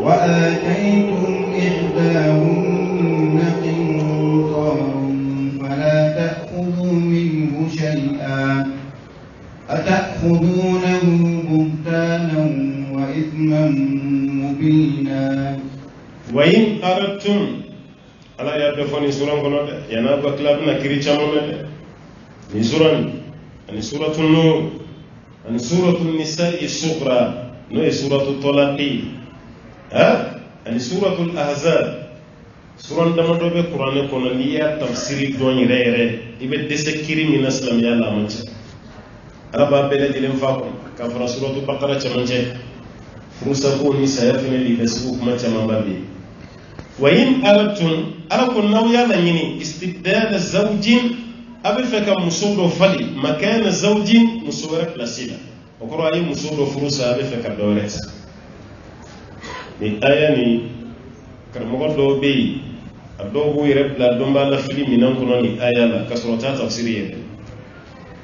وآتيتم إحداهن قنطارا فلا تأخذوا منه شيئا أتأخذونه بهتانا وإثما مبينا. وإن أردتم ala ya be foni suran kono de yana ba club na kiri chamone de ni suran ani suratul nur ani suratul nisa'i sughra no e suratul talaqi ani suratul ahzab suran dama do be qur'an kono ni ya tafsiri do ni rere ibe dese kiri min islam ya la mancha ala ba be le dilen fa ko ka fara suratul baqara chamanje furusa ko ni sayafine li besu kuma chamamba bi. وإن أردتم أركن نويا لنيني استبدال زوج أبي فك مسودو فلي مكان زوج مسورة بلاسيلا وكرو أي مسودو فروسا أبي فك دوريس ni aya ni karmogo do be ado bo yere la domba la fili minan kono ni aya la kasrota tafsiri yede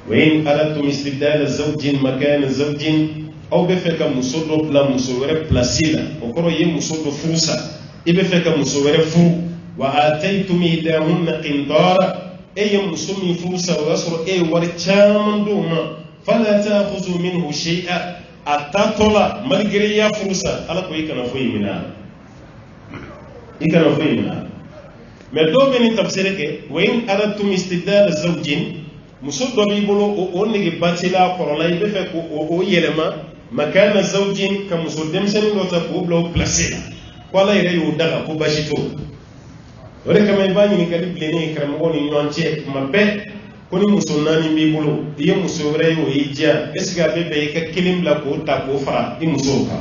wa in aradtum istibdal zawjin makan zawjin aw be fek musodo la musowere plasila okoro ye musodo furusa ibe feka musowere fu wa ataytum idahunna qindara ay musumi furusa wa yasru ay war chamanduma fala ta'khudhu minhu shay'a atatola malgré ya furusa ala ko ikana fo yimina mais do beni tafsir ke wa in aradtum istibdal zawjin musuddo bi bolo o nigi batila korola ibe feko o yelema makana zawjin kam musuddem sen do ta ko blo placé wala ire yu daga ko bashito wala kama ibani ni kadi bleni karamo ni nyonche mabe ko ni musonnani bi bulu ye musore yo ija esga bebe ka kilim la ko ta ko fara di musoka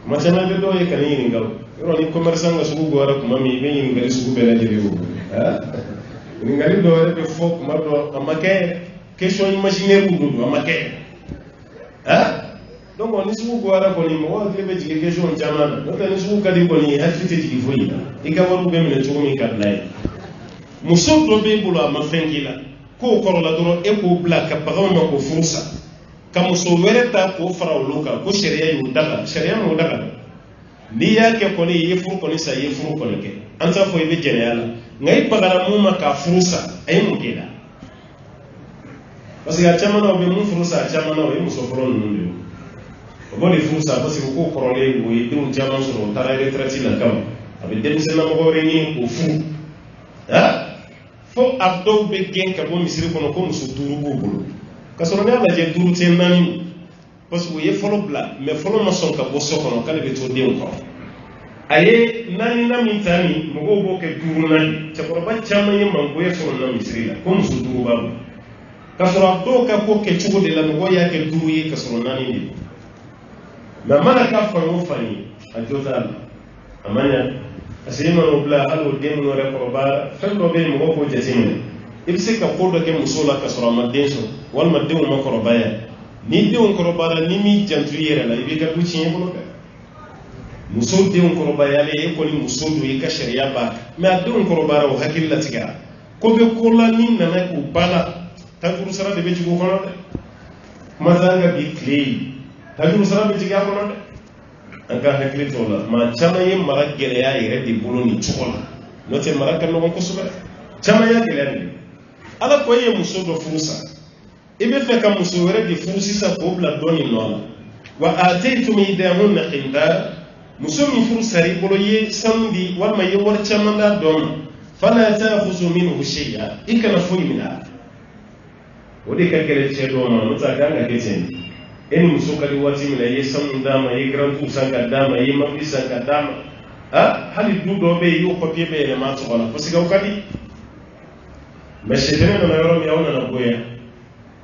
matana be do ye kan yin ngal yoro ni commerçant nga sugu gora ko mami be yin ngal sugu be la jere ro ni ngali do be fok ma do amake question imaginaire bu do amake donc on isugu gwara ko ni mo lebe jige question jamana donc on isugu kadi ko ni activité jigi foyi ikawaru be mele chumi kadlay muso do be bulu ma fengila ko korola doro e ko bla ka pagama ko fursa ka muso wereta ko faraw loka ko sharia yu daga sharia mo daga ni ya ke ko ni yefu ko ni sa yefu ko ni ke anta fo be jene ngai pagara mu ma ka fursa ay mu keda parce que chamana be mu fursa chamana we muso foro nundu boni fursa parce que ko korole wo yidum jaman so tara retraite la kam abe dem sen mo gore ni ko fu fo abdo be gen ka bo misiri kono ko muso duru bo bolo kasoro ne ala je duru ten nani parce que ye folo bla mais folo ma son ka bo so kono kala be to dem ko aye nani na mitani mo go bo ke duru nani te ko ba chama ye mango ye folo na misiri la ko muso duru ba kasoro abdo ka ko ke chugo de la mo ya ke duru ye kasoro nani ni ma mana ka fano fani a jota amanya asima no bla halo dem no reproba fendo be mo ko jetime ibse ka kodo ke musola ka sura madenso wal madem ma ko baya ni de on ko bara ni mi jantuyere la ibe ka duci yebo ka muso de on ko baya le ko ni muso do ka sharia ba me ade on ko bara o hakilla tiga ko be ko la ni na ko bala ta furu sara de be ci ko kono de mazanga bi clay hajuru sara be tiga kono de anga hakili tola ma chama ye mara gele ya ire di bulu ni chola no te mara kan no ko suba chama ya gele ni ala ko ye muso do furusa ibe fe ka muso were di furusi sa ko bla doni no wa ataytum idahunna qindar muso mi furusa ri bolo ye samdi wal ma ye war chama da don fala ta'khuzu minhu shay'a ikana fu mina wodi ka gele che do no ta ganga keten eni muso kali wati mina ye samu dama ye grand tour sanka dama ye mabli sanka dama hali du do be yo papier be le ma to wala parce que wakati meshedene na yoro mi yaona na boya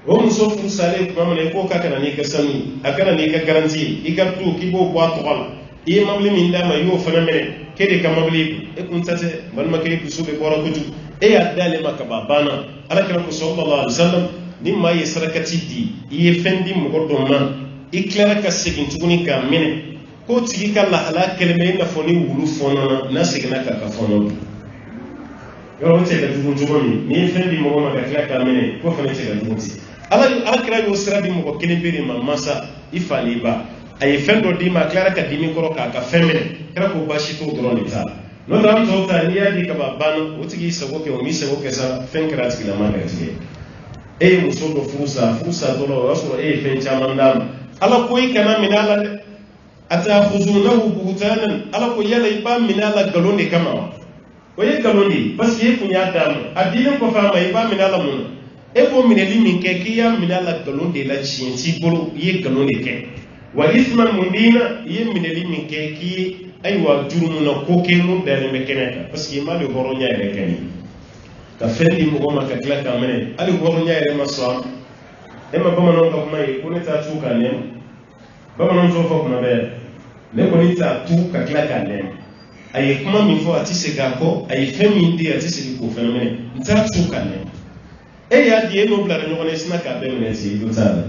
o muso fu sale mama ne ko kaka na ni ka sami akana ni ka garantie ikartu ki bo kwa to wala e mabli min dama yo fana mene kede ka mabli e kun tate ban makay ku sube bora kuju e adale makaba bana alakira ko sallallahu alaihi wasallam ni ma ye sarakati di ye fendi mo do ma iklara ka segin tuguni ka mene ko tigi ka la hala kelme na foni wulu fonona na segina ka fono yoro te ka tuguni ni fendi mo ma ka kla ka mene ko fane te ka tuguni ala kira yo sira di mo ko kelebere ma masa ifali ba ay fendo di ma clara ka dimi koro ka femene kala ko bashi to drone ta no dam to ta ni ya di ka babano utigi sago ke o mi sago ke sa fen krati la manga ti e muso do furusa to lo waso e fen chamandam ala koy kana minala atakhuzunahu buhtanan ala ko yala iba minala galonde kama o ye galonde parce que kunya dam adile ko fama iba minala mun e ko mineli min ke kiya minala galonde la chienti bolo ye galonde ke wa isman mundina ye mineli min ke ki ay wa jurmuna ko ke mun dale me keneta parce que ma le horo nyaare keni ka fendi mo ma ka kla ka mene ali horo nyaare ma so e ma bama non ko may ko ne ta tuka ne bama non so fo na be ne ko ni ta tu ka kla ka ne ay kuma mi fo ati se ga ko ay femi ndi ati se ko fenomene ta tuka ne e ya di no bla no ne sina ka be mene si do ta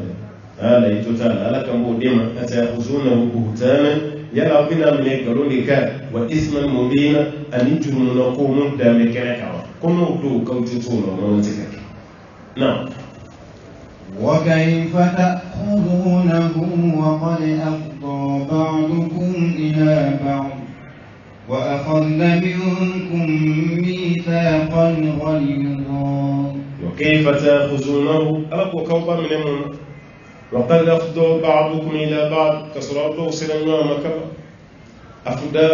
ala ito ta ala kan bo dema ata khuzuna buhtanan yala bina mine galoni ka wa isman mubina an jurmuna ko mun da me kene ka ko no do kauti to no no tika na وكيف تأخذونه وقد أفضى بعضكم إلى بعض وأخذن منكم ميثاقا غليظا وكيف تأخذونه ألقوا كوبا من المنى وقد أفضى بعضكم إلى بعض كسرابه سلمنا مكبا أفضى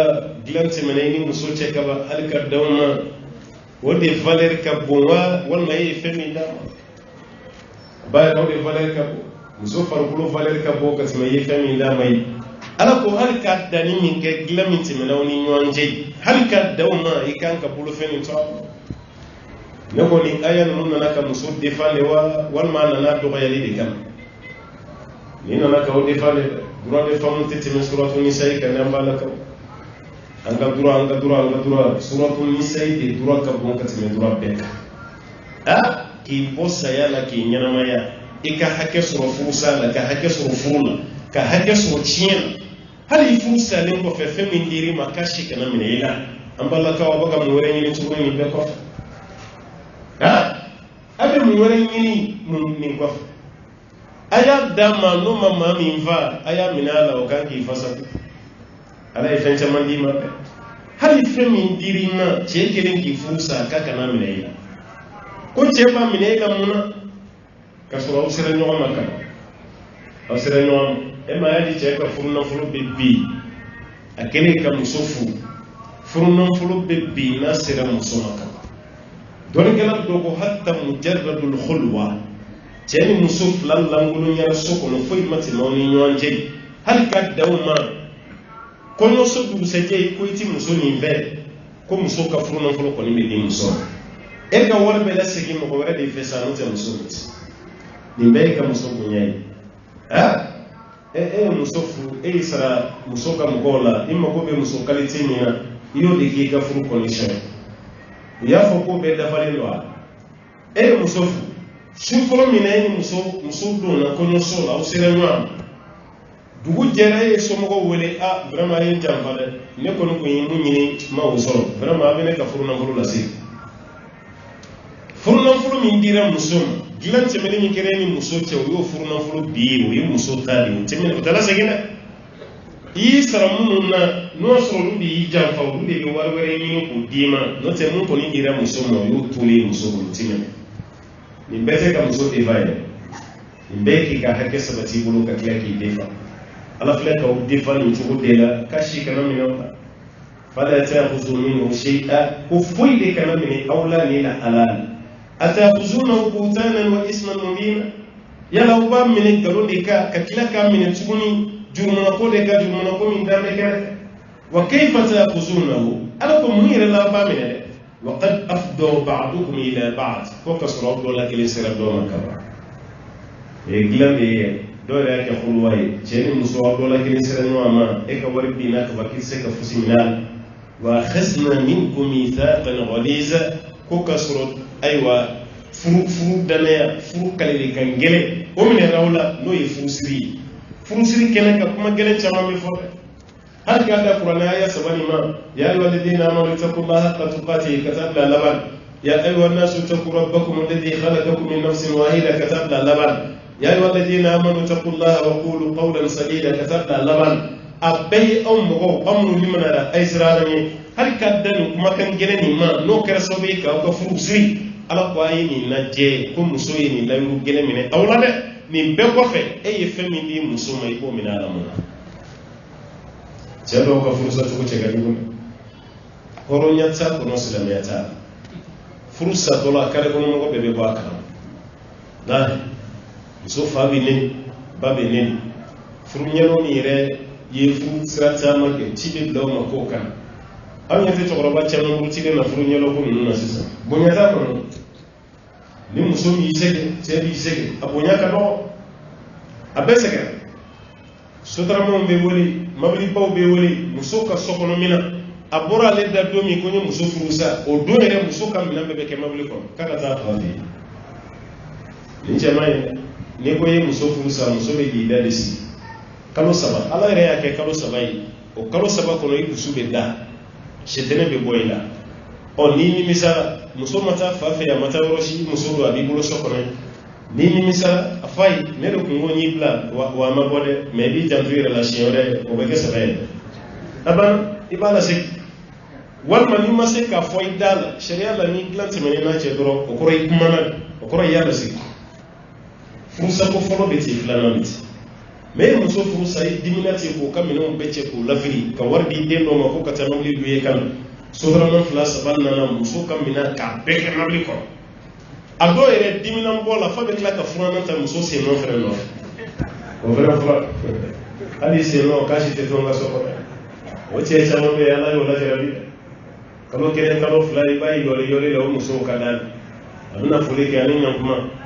جلنت منيني مسوچة كبا ألك الدوما ودي فالر كبوا والما يفهمي داما باي ودي فالر كبوا مسوفر كلو فالر كبوا كسما يفهمي داما ألكو هل كدني من كجلمت منوني نوانجي هل كدوما يكان كبولو فهمي تاب نقول آية نمنا نك مسود دفال والما ننا دوغيالي دكان nina naka o defale dura de famu tete min suratul nisa kan ambala ka anga dura suratul nisa de dura ka bon ka teme dura beka ki bossa yala ki nyana maya ika hakke suru furusa la ka hakke suru furula ka hakke suru chien hali furusa le ko fe min diri makashi kana min ila ambala ka wabaga mu wore ni turu ni be ko abe mu wore ni mun ni ko aya dama no mama minva aya minala okangi fasa ala ifencha mandima hali femi dirima chekelen ki fusa kaka na minela ko cheba minela muna kasura usere no maka usere no e ma yadi cheka furuna fulu bibbi akene ka musofu furuna fulu bibbi na sira musomaka don gela dogo hatta mujarradul khulwa ceni muso fila langolo nyara so kono foyi mati mawni nyonje hal ka dawma kono so du seje ko iti muso ni be ko muso ka furu non folo koni be muso e ka wala be la segi mo wala de fesa no te muso ni be ka muso kunyai muso fu sara muso ka mugola imma ko be muso kalite ni na iyo de ki ka furu koni sha ya fo ko be da fale lo muso fu sufolo minai muso dona kono sola o sera nyam dugu jera ye somogo wele vraiment ye jamfa de ne kono ko yimu nyini ma o solo vraiment abene ka furu na furu la si furu na furu min dira muso gilan temeli ni kere ni muso te o yo furu na furu bi o yo muso tali temeli o tala segina yi saramu na no soro lu di jamfa o lu de yo warware ni ko dima no te mun ko ni dira muso mo yo tuli muso ko temeli ni bete ka muso divine ni beki ka hakke sabati bulu ka kila ki defa ala fleka o defa ni chugo dela kashi kana minota fala ta'khudhu minhu shay'a ufuyde kana min awla ni la halal atakhuzuna butanan wa isman mubina yala uba min garundi ka kila ka min chuguni jurmuna ko de ka jurmuna ko min dame kere wa kayfa ta'khuzunahu ala ko muira la ba min وقد أفضوا بعضكم إلى بعض فوكس رب الله كلي سير دوما كبا يغلم دورا كخلواي جيني مسو رب الله كلي سير نوما إيكا ورب دينا كبا كيسك فسمنال وأخذنا منكم ميثاقا غليظا فوكس رب أيوة فرو دنيا فرو كالي كانجلي ومن الأولى نو يفرسري كنك كما جلن تمام الفرق هل كان القرآن آية سبحانه ما يا أيها الذين آمنوا اتقوا الله حق تقاته كتب لا لبن يا أيها الناس اتقوا ربكم الذي خلقكم من نفس واحدة كتب لا لبن يا أيها الذين آمنوا اتقوا الله وقولوا قولا سديدا كتبنا لبن أبي أمغو أمر لمن أيسراني هل كدني ما كان جنني ما نو كرسوبيك أو كفروسري على قوانين نجى كم مسويني لا يوجد من أولاده من بقفة أي فمي مسوما يكون من عالمنا جلو كفروسا تقول هرونيا تا كنوس لميتا فروسا تولا كاركون مغو بيبي باكرام نعم muso fa bɛ neni ba bɛ neni furu ɲɛnɛw ni yɛrɛ ye furu sira caman kɛ ci bɛ bila o ma k'o kan aw ɲɛ tɛ cɛkɔrɔba caman murutilen na furu ɲɛnɛw ko ninnu na sisan bonya t'a kɔnɔ ni muso min y'i sɛgɛn cɛ b'i sɛgɛn a bonya ka dɔgɔ a bɛɛ sɛgɛn sotaramaw bɛ wele mabilibaw bɛ wele muso ka so kɔnɔ min na a bɔra ale da don min ko n ye muso furu sa o don yɛrɛ muso ka minɛn bɛɛ bɛ kɛ mabili kɔnɔ k'a ka taa fa fɛ yen nin cɛman ye ni ko ye muso furu sa muso bɛ k'i da de sigi kalo saba ala yɛrɛ y'a kɛ kalo saba ye o kalo saba kɔnɔ i dusu bɛ da sɛtɛnɛ bɛ bɔ i la ɔ n'i nimisara muso ma taa fa fɛ a ma taa yɔrɔ si muso don a b'i bolo so kɔnɔ n'i nimisara a fa ye ne de kun ko n y'i bila wa a ma bɔ dɛ mɛ i b'i janto i yɛrɛ la siɲɛ wɛrɛ o bɛ kɛ saba ye a ban i b'a lasegin walima n'i ma se k'a fɔ i da la sariya la n'i dilan tɛmɛnen n'a cɛ dɔrɔn o kɔrɔ i kumana o kɔrɔ i y'a lasegin furusa ko fɔlɔ bɛ ten filanan bɛ ten mɛ e muso furusa i dimina ten k'o ka minɛnw bɛɛ cɛ k'o lafili ka wari di den dɔ ma ko ka taa mobili don e kan na sotarama fila saba nana muso ka minɛn k'a bɛɛ kɛ mobili kɔnɔ a dɔw yɛrɛ dimina bɔ la fa bɛ tila ka furanan ta muso sen nɔ fɛnɛ nɔfɛ o fɛnɛ fura hali sen nɔ k'a si tɛ to n ka so kɔnɔ o cɛ caman bɛ yen ala y'o lajarabi kalo kelen kalo fila i b'a ye yɔli la o musow ka da a bɛna foli kɛ ani ɲankuma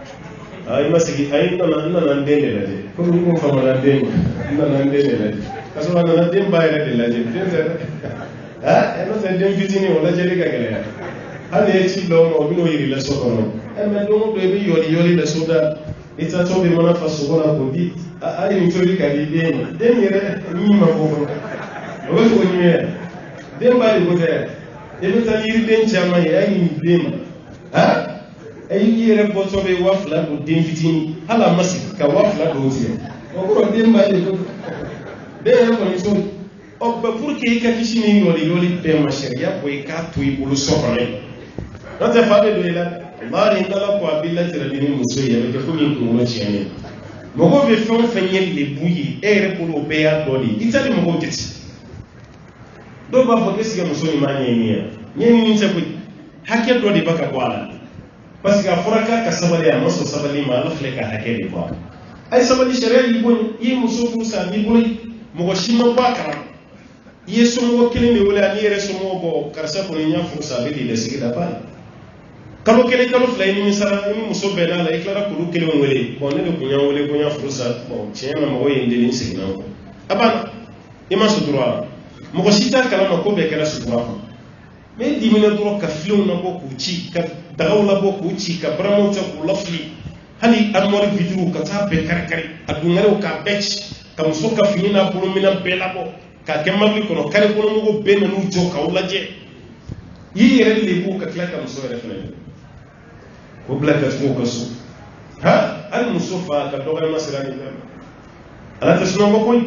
i ma sigi a ye n nana n den de lajɛ komi n ko famana den n nana n den de lajɛ ka sɔrɔ a nana den ba yɛrɛ de lajɛ den tɛ dɛ n'o tɛ den fitinin o lajɛli ka gɛlɛya hali ye ci bila o ma o bɛ n'o yiri la so kɔnɔ mɛ don o don i bɛ yɔli la so da i taatɔ bɛ mana fa sogo la k'o di a ye nin tobi ka di den ma den yɛrɛ min ma bɔ kɔnɔ o bɛ sogo ɲuman yɛ den ba de ko tɛ i bɛ taa yiriden caman ye a ye nin den ma i yɛrɛ bɔtɔ bɛ 2000 don den fitinin hali a ma sigi ka 2000 don o tigɛ o kɔrɔ den ba de ko den yɛrɛ kɔni so ɔ bɛ pour que i ka kisi ni yɔli bɛɛ ma sariya ko i k'a to i bolo so kɔnɔ yen n'o tɛ fa bɛ don i la walahi n ala ko a b'i latirali ni muso ye a bɛ kɛ komi kunkolo tiɲɛnen mɔgɔw bɛ fɛn o fɛn ye lebu ye e yɛrɛ bolo o bɛɛ y'a dɔ de ye i t'a di mɔgɔw jate dɔw b'a fɔ est-ce que muso nin m'a ɲɛɲini yan ɲɛɲini tɛ koyi hakɛ dɔ de bɛ ka bɔ a la parce que a fɔra k'a ka sabali a ma sɔn sabali ma ala filɛ ka hakɛ de bɔ a ye sabali sariya y'i bɔ i ye muso furu sa b'i bolo mɔgɔ si ma bɔ a kalama i ye somɔgɔ kelen de wele ani yɛrɛ somɔgɔ bɔ karisa kɔni n y'a furu sa a bɛ de lasigi la ba kalo kelen kalo fila i nimisara i ni muso bɛnna la i tilara k'olu kelen wele bon ne de kun y'an wele ko n y'a furu sa bon tiɲɛ na mɔgɔw ye n deli n seginna o kɔ a banna i ma sutura mɔgɔ si t'a kalama ko bɛɛ kɛra sutura kɔnɔ mɛ i dimina dɔrɔn ka filenw labɔ k'u ci ka dagaw labɔ k'u ci ka baramaw ta k'u lafili hali armoire vitre ka taa bɛɛ kari-kari a dungɛrɛw k'a bɛɛ ci ka muso ka fini n'a bolominɛn bɛɛ labɔ k'a kɛ mabili kɔnɔ kare kɔnɔmɔgɔw bɛɛ nan'u jɔ k'aw lajɛ i yɛrɛ lebu ka tila ka muso yɛrɛ fɛnɛ ye k'o bila ka tugu ka so hali muso fa ka dɔgɔyama sira nin fɛn ala tɛ sunɔgɔ koyi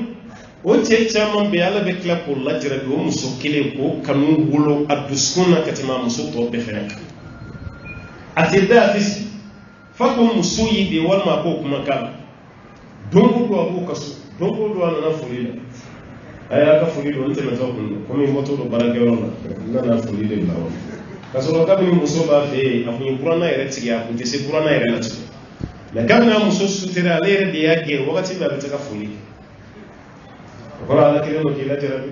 o cɛ caman bɛ ala bɛ tila k'o lajarabi o muso kelen k'o kanu wolo a dusukun na ka tɛmɛ a muso tɔw bɛɛ fɛnɛ kan a tɛ da a tɛ sigi fa ko muso yi de walima a k'o kumakan don o don a b'o ka so don o don a nana foli la a y'a ka foli don n tɛmɛtɔ kun don komi n bɔtɔ don baarakɛyɔrɔ la n nana foli de bila o ka sɔrɔ kabini muso b'a fɛ yen a kun ye buranna yɛrɛ tigɛ a kun tɛ se buranna yɛrɛ la tugun mɛ kabini a muso sutura ale yɛrɛ de y'a gɛn wagati bɛɛ a bɛ se ka foli kɛ o kɔrɔ ala kelen don k'i lajarabi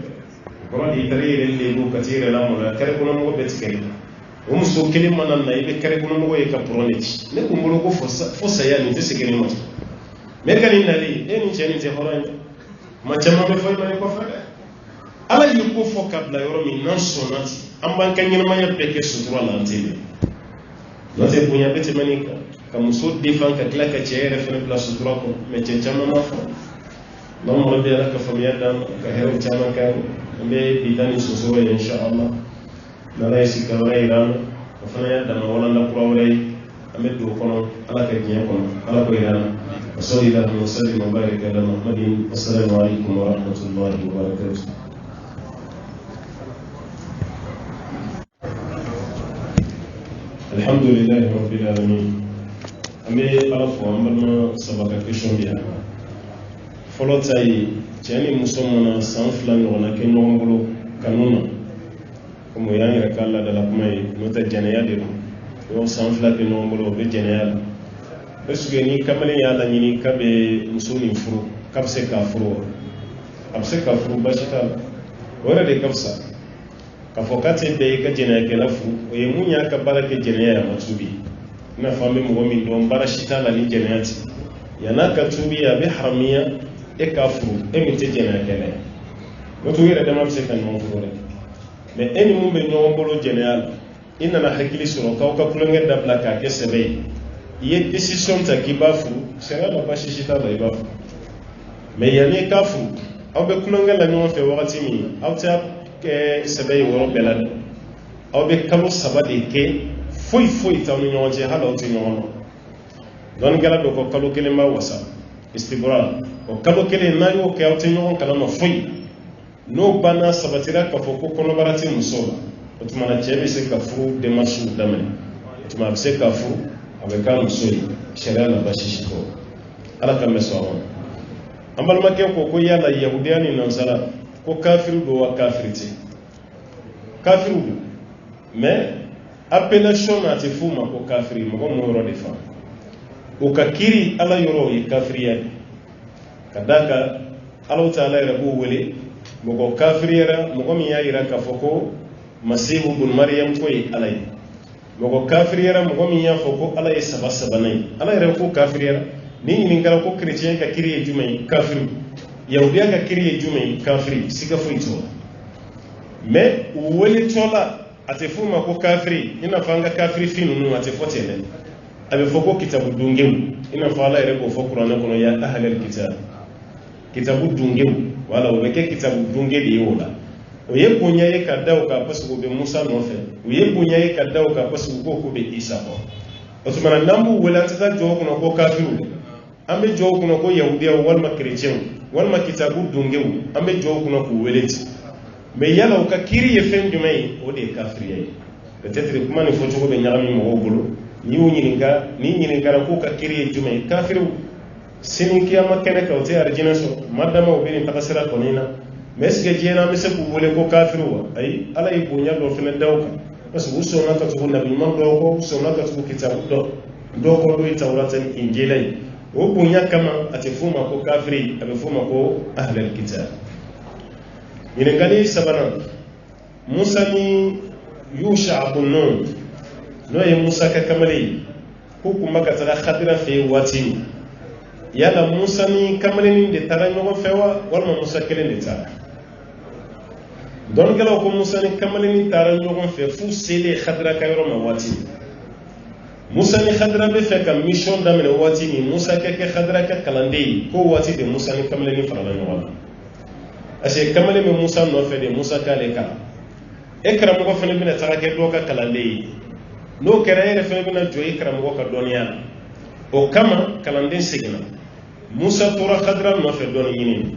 o kɔrɔ de i taara i yɛrɛ lebu ka t'i yɛrɛ lamɔna kare kɔnɔmɔgɔ bɛɛ tigɛ i la o muso kelen mana na i bɛ kare kɔnɔmɔgɔ ye ka pɔrɔn de ci ne kun bolo ko fo saya nin tɛ segin ne ma mɛ ka nin nali e ni cɛ nin tɛ hɔrɔn ye kuma caman bɛ fɔ i ma ne kɔfɛ dɛ ala ye ko fɔ ka bila yɔrɔ min n'an sɔnna ten an b'an ka ɲɛnamaya bɛɛ kɛ sutura la an tɛ dɛ n'o tɛ bonya bɛ tɛmɛ nin kan ka muso defan ka tila ka cɛ yɛrɛ fɛnɛ bila sutura kɔnɔ mɛ cɛ caman ma fɔ n'an mɔgɔ bɛ ala ka faamuya d'an ma ka hɛrɛw caman kɛ an bɛ bi taa ni soso ye inshallah n'ala ye sika wɛrɛ yira an na o fana y'a dama walanda kura wɛrɛ ye an bɛ don o kɔnɔ ala ka diɲɛ kɔnɔ ala ko yira an na وصلى اللهم وسلم وبارك على محمد والسلام عليكم ورحمة الله وبركاته. الحمد لله رب العالمين. أمي ألف وأمرنا سبق كشون بها. فلوتاي جاني مسلمنا سانفلان ونكين نومبلو كانونا. كم يعني ركالة دلكماي نوتا جنيادي يوم سانفلا كنومبلو بجنياد. بس كني كمالي يالا نيني كبي مسلمين فرو كبسة كافرو. كبسة كافرو باشتا ورا دي كبسة. Kafokati be ka jena ke lafu o ye munya ka barake jena ya matubi na fambe mo min don bara shitala ni jenati yana ka tubi ya be haramiya e kafu e mi te jena ke ne wato yere da mamse kan mo fure me eni mum be no bolo jena inna na hakili suro ka ka kulonge da blaka ke sebe ye decision ta kibafu sera la bashi shitala ibafu me yani kafu aw be kulonge la no fe wakati mi aw ta ke sebe woro belad aw be kalo sabade ke foi taw ni ñonje hala o ti ñono don gala do ko kalo kele ma wasa istibral o kalo kele na yo ke aw ti ñon kala no foi no bana sabatira ka fo ko kono barati musola o tuma na chebe se ka fu de masu damene o tuma se ka fu abe ka musoli sharia la bashi ko ala ka meso ambal make ko yalla yahudiyani nan sala ko kafiru do wa kafiriti kafiru mais appellation na te fuma ko kafiri mo mo ro defa o ka kiri ala yoro yi kafiriya kadaka Allah taala rabu wele mo ko kafiriyara mo ko mi yayira ka foko masihu bun maryam koy alay mo ko kafiriyara mo ko mi ya foko alay sabasabanay alay ra ko kafiriyara ni ni ngara ko chrétien ka kiri jumay kafiru yahudiya ka kiri jumay kafiri siga fuito mais wele tola ate fuma ko kafiri ina fanga kafiri finu nu ate fotele abe foko kitabu dungewu ina fala ere ko fokura na kono ya ahlal kitab kitabu dungewu wala o beke kitabu dungeli yola o ye bonya ye kadaw ka pasu be Musa no fe o ye bonya ye kadaw ka pasu ko be Isa ko o tuma nambu wala tata jo ko ko kafiru ambe jo ko ko yahudiya wal ma chrétien wal ma kitabu dungewu ambe jo ko ko weleti mais yala o ka kiri ye fen jumay o de kafiriye peut-être kuma ni foto ko be nyami mo bolo ni ñininka ko ka kiri ye jumay kafiru sini kiyama kene ka o te arjina so madama o be ni takasira ko nina mais ce que jena me se ko wole ko kafiru wa ay ala yi bonya do fene dawka parce que uso na ka to nabi man do ko so na ka to kitabu do ko do tawratan injilay o bonya kama ate fuma ko kafiri abe fuma ko ahlul kitab ine gali sabana Musa ni Yusha ibn Nun no ye Musa ka kamale ko kuma ka tara khadira fe wati yala Musa ni kamale ni de tara nyogo fewa wala Musa kelen de tara don gala ko Musa ni kamale ni tara nyogo fe fu sele khadira ka yoro ma wati Musa ni khadira be fe ka mission damene wati ni Musa ke khadira ka kalande ko wati de Musa ni kamale ni fara nyogo ase kamale me Musa no fe de Musa kale ka ekra mo fene bina tarake do ka kalande no kera yere fene bina joyi kra mo ka doniya o kama kalande signa Musa tora khadra no fe don yini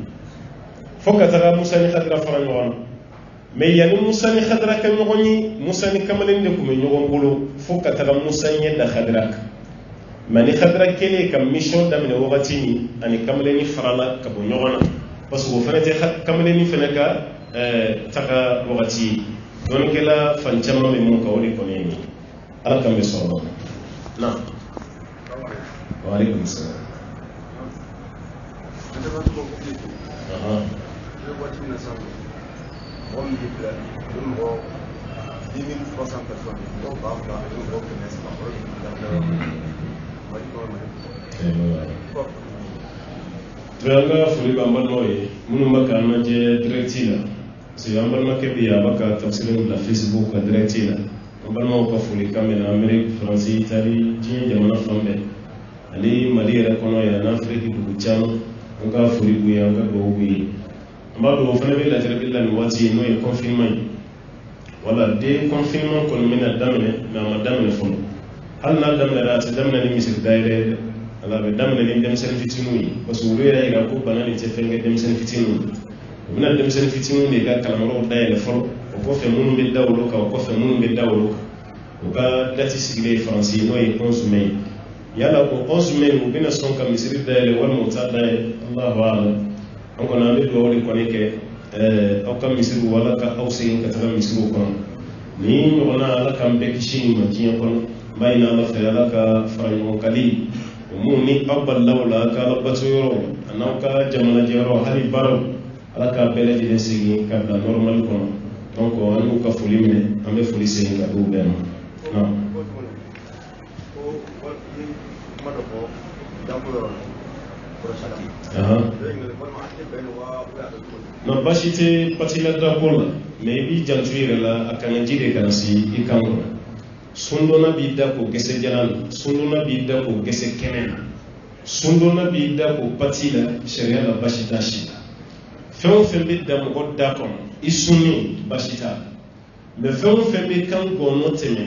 foka tara Musa ni khadra faran won me yani Musa ni khadra ka nyogoni Musa ni kamale de ko me nyogon bolo foka tara Musa ni da khadra mani khadra kele kam mission damne wogati ni ani kamale ni farala ka bo nyogona parce que fene te kamale ni fene ka taka wogati don kela fancama me mun ka wori ko ne ni ala kambe so na wa alaikum salam aha le voiture na ça on me dit là on voit 10,300 personnes donc par là on voit que n'est pas Tranga fuli bambal moy munu maka na je directila si bambal make bi abaka tafsirin la Facebook ka directila bambal mo ka fuli kamena Amerique France Italie je jamana flambe ali mali ra kono ya na Afrique du chano nga fuli bu ya nga do wi mbado fana be la terabilla ni wati no e confinement wala de confinement kon mena damne na madamne fon hal na damne ra ta damne ni misik daire ala be damna ni dem sen fitinu yi parce que wuri ira ko banani te fenge dem sen fitinu bina dem sen fitinu ni ga kalamaro dayele folo ko fe munu be dawlo ka ko fe munu be dawlo ko ka dati sigile français no e 11 mai yalla ko 11 mai mo bina son ka misiri dayele wal muta dayele Allahu a'lam on ko na be do woni ko ne ke aw ka misiri wala ka aw sey ka tara misiri ko ni ona ala kam be kishini ma tiyan ko bayna ala fa ala ka farango kali mu ni abal lawla ka labatu yoro anaw ka jamana jero hali baro ala ka bele de sigi ka da normal ko donc anu ka fuli mine ambe fuli sey ka do ben non no bashite patila da kola maybe jantuire la akana jide kan si ikamro sundona bi da ko gese jalan sundona bi da ko gese kemen sundona bi da ko patila sharia la bashita shi fɛn fɛn bɛ da mɔgɔ da kɔnɔ i sunni basi t'a la mɛ fɛn fɛn bɛ kan gɔnɔ tɛmɛ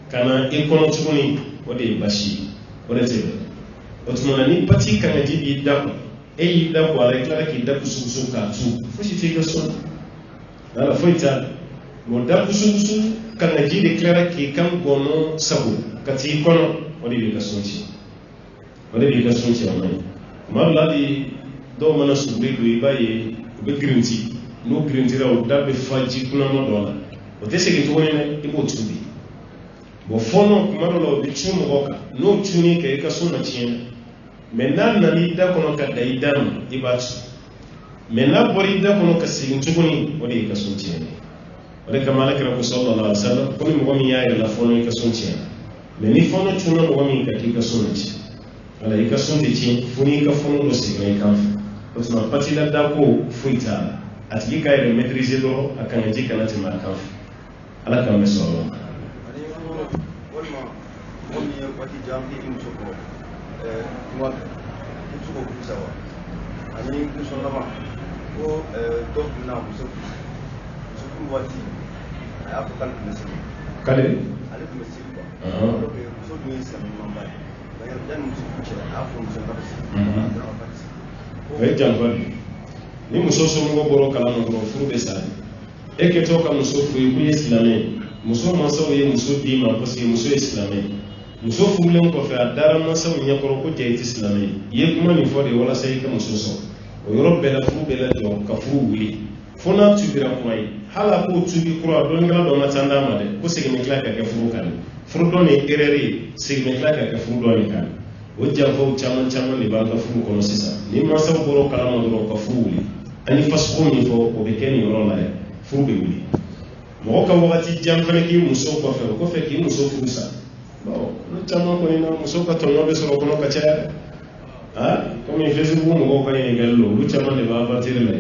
ka na i kɔnɔ tuguni o de ye basi ye o de tɛ bɛn o tuma na ni pati kangaji b'i da kɔ e y'i da kɔ a la i tilara k'i da kusukusu k'a tu fosi t'i ka so la ala foyi t'a la o da kusukusu kangaji de tilara k'i kan gɔnɔ sago ka t'i kɔnɔ o de b'i ka so ci o de b'i ka so ci a ma ye tuma dɔ la de dɔw mana suguri don i b'a ye u bɛ girinti n'o girintira o da bɛ fa ji kunnama dɔ la o tɛ segin tuguni dɛ i b'o tubi bon fɔɔnɔ kuma dɔ la o bɛ cun mɔgɔ kan n'o cunni kɛ i ka so na tiɲɛ mɛ n'a nana i da kɔnɔ ka da i da ma i b'a tu mɛ n'a bɔra i da kɔnɔ ka segin tuguni o de y'i ka so tiɲɛ o de kama alakira ko sallallahu alaihi wa sallam ko ni mɔgɔ min y'a yɛrɛ la fɔɔnɔ i ka so tiɲɛ mɛ ni fɔɔnɔ cunna mɔgɔ min ka k'i ka so na tiɲɛ wala i ka so tɛ tiɲɛ fo n'i ka fɔɔnɔ dɔ segin i kan fɛ o tuma patila da ko foyi t'a la a tigi ka yɛrɛ maîtriser dɔrɔn a kana ji kana tɛmɛ a kan fɛ ala k'an bɛ sɔrɔ la. walima mɔgɔ min ye waati jan kɛ i muso kɔrɔ kuma i bɛ se k'o kusa wa ani kusɔn laban ko dɔ tun na muso furu waati a y'a fɔ k'ale tun bɛ sigi. k'ale ale tun bɛ sigi quoi. muso dun ye silamɛ ɲumanba ye yanni muso furu cɛ a y'a fɔ muso ka bɛ sigi. o ye janfa de ni muso somɔgɔ bɔra kalama dɔrɔn furu bɛ sa e kɛtɔ ka muso furu i ko ye silamɛ ye muso mansaw ye muso d'i ma parce que muso ye silamɛ ye muso furulen kɔfɛ a dara mansaw ɲɛkɔrɔ ko jɛ i tɛ silamɛ ye i ye kuma nin fɔ de walasa i ka muso sɔrɔ o yɔrɔ bɛɛ la furu bɛɛ la jɔ ka furu wuli fo n'a tubira kuma ye hali a k'o tubi kura dɔnnikɛla dɔ ma ca d'a ma dɛ ko segin bɛ tila ka kɛ furu kan furu dɔ nin ye erreur ye segin bɛ tila ka kɛ furu dɔ nin kan o janfaw caman caman de b'an ka furu kɔnɔ sisan ni mansaw bɔra kalama dɔrɔn ka furu wuli an ye fasuko min fɔ o bɛ kɛ nin yɔrɔ la dɛ furu bɛ wuli mɔgɔ ka wagati jan fana k'i muso kɔfɛ o kɔfɛ k'i muso furu sa bon olu caman kɔni na muso ka tɔɲɔ bɛ sɔrɔ kɔnɔ ka caya dɛ komi Facebook mɔgɔw ka ɲininkali lo olu caman de b'a batiri la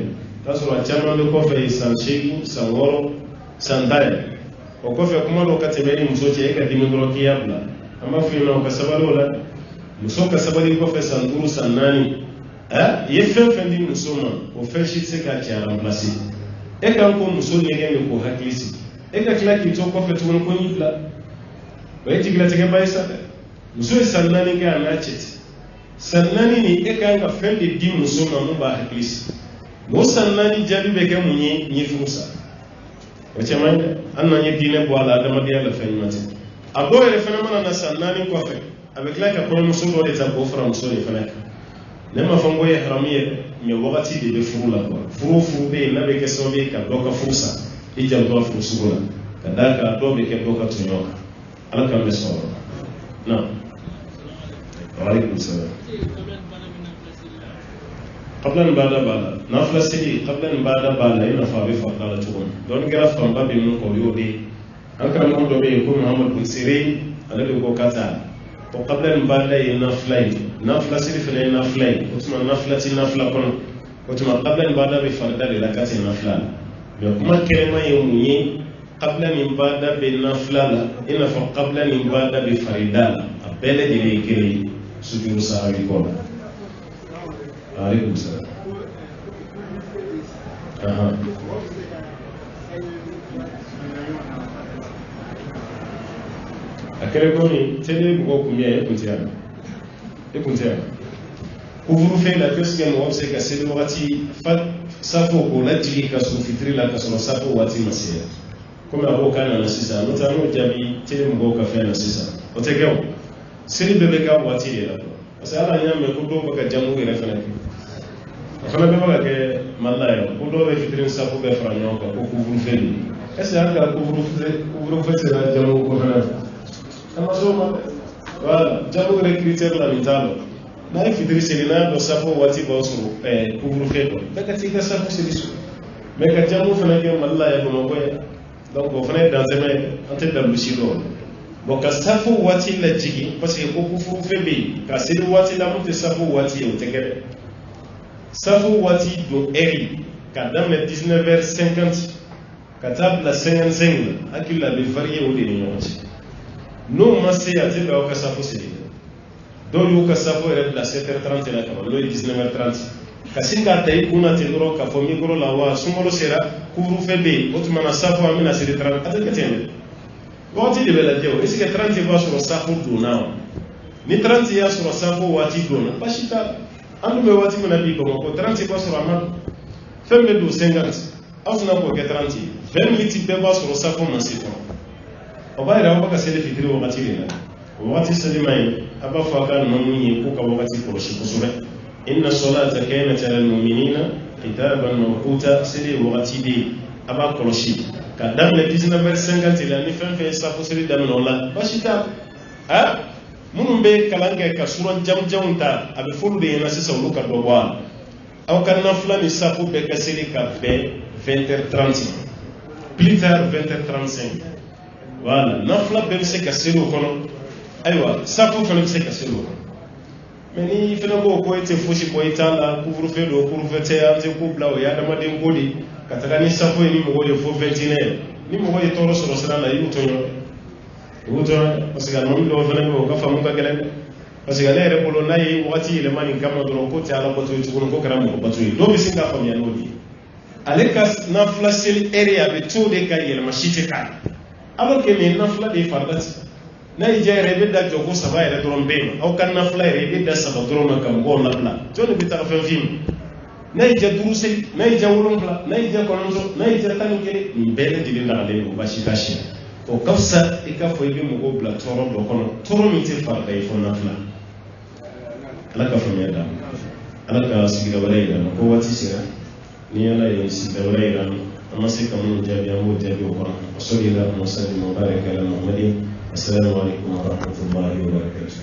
k'a sɔrɔ a caman bɛ kɔfɛ san 8 san 6 san 10 o kɔfɛ kuma dɔ ka tɛmɛ ni muso cɛ e ka dimi dɔrɔn k'i y'a bila an b'a fɔ yen nɔ o ka sabali o la muso ka sabali kɔfɛ san 5 san 4 i ye fɛn fɛn di muso ma o fɛn si tɛ se k'a cɛ remplacer e kan ko muso ɲɛgɛn bɛ k'o hakili sigi e ka tila k'i to kɔfɛ tuguni ko y'i bila o ye jigilatigɛba ye sa dɛ muso ye san 4 kɛ a n'a cɛ ten san 4 nin e kan ka fɛn de di muso ma mun b'a hakili sigi o san 4 jaabi bɛ kɛ mun ye n ye furu sa o cɛ man ɲi dɛ an n'an ye diinɛ bɔ a la adamadenya la fɛn ɲuman tɛ a dɔw yɛrɛ fana mana na san 4 kɔfɛ a bɛ tila ka kɔɲɔmuso dɔ de ta k'o fara muso de fana kan ne ma fɔ n ko ye haramu ye mɛ wagati de bɛ furu la furu bɛ yen n'a bɛ kɛ sababu ye ka dɔ ka furu sa i janto a furu sugu la ka d'a kan dɔw bɛ kɛ dɔ ka tɔɲɔ kan ala k'an bɛ sɔrɔ na waaleykum salaam qabla nin baada b'a la nafila seli qabla nin baada b'a la i n'a fɔ a bɛ farida la cogo min dɔnni kɛra fanba bɛ mun kɔ o y'o de ye an karamɔgɔ dɔ bɛ yen ko muhamadu bin sire ale de ko k'a ta o qabla nin baada ye nafila ye nafila seli fana ye nafila ye o tuma nafila ti nafila kɔnɔ o tuma qabla nin baada bɛ farida de la k'a tɛ nafila la mɛ kuma kɛrɛma ye mun ye qabla nin baada bɛ nafila la i n'a fɔ qabla nin baada bɛ farida la a bɛɛ lajɛlen ye kelen ye sujuru sahabi kɔ la. Alaikum salam. A kɛra komi tele mɔgɔw kun bɛ yen e kun tɛ yan écoutez couvre-feu la question mo c'est que c'est wakati safo ko la jigi ka su fitri la ka so safo wati masiya comme abo kana na sisa notano jabi tele mbo ka fe na sisa o te gaw seri bebe ka wati le la parce que ala nyame ko do baka jamu re fana fana be baka ke mallaya ko do be fitri safo be franyo ko couvre-feu est-ce que couvre-feu c'est la jamu ko fana amazo ma voilà jamu re critère la mitalo na fitri selina do safo wati ba so couvre-feu ko daga tika safo selisu mais ka jamu fana ke mallaya ko ko donc on fait dans un tête de lucido donc ka safo wati la jigi parce que ko couvre-feu be ka seli wati la monte safo wati o tegere safo wati do eri ka dans 19h50 ka table 55 akilla be varier o de nyoti no masse ya te ba ka safo seli do yu ka safo re la 7h30 la ka lo 19h30 kasinga tay kuna te doro ka fo mi goro la wa sumolo sera couvre-feu be otumana safo amina seri 30 atake tende wati de bela dio est-ce que 30 va sur safo do now ni 30 ya sur safo wati do na pashita andu me wati mena bi ko 30 va sur amad fembe do 50 asuna ko ke 30 20 minutes be va sur safo masito obaira obaka sele fitri o wati le wati salimai aba fa kan mamunyi ko ka wati ko shi kusure إن الصلاة كانت على المؤمنين كتابا موقوتا سيدي وقتي دي أبا كروشي كدام ل 19h50 إلى نفهم في سافو سيدي دامن الله باشيتا ها منو بي كلانجا كسورة جام جام تا أبي فول دي ناسي سولو كدوبوا أو كان نفلا نسافو بكسيدي كبي 20h30 plus tard 20h35 voilà nafla بمسك كسيدو كنو أيوة سافو فنو بمسك كسيدو mais ni fana ko ko ite fosi ko itala couvre-feu do couvre-feu te ante ko blawo ya dama den godi kataka ni safo ni mo godi fo 21 ni mo godi toro soro sala la yutonyo parce que non do fana ko ka famu ka gelen parce que le repolo nay wati le mani kama do ko te ala ko to ko ko kara mo batu do bi singa fam ya nodi alekas na flasel area be to de ka yel mashite ka alors que mais na fla de fardati na ijere be da jogo saba ere doron be au kan na fla ere be da saba doron kam go na fla joni bi ta fa film na ija duruse na ija wolon fla na ija kononzo na ija tanike mbele di na le ko bashi tashi to kafsa e ka fo ibe mo go bla toro do kono toro mi te fa da ifo na fla ala ka fa mi da ala ka sigira wala ida ko wati sira ni ala yi sigira wala ida amma sai kamun jabi amu jabi ko sallallahu alaihi wa sallam wa baraka ala muhammadin. السلام عليكم ورحمة الله وبركاته.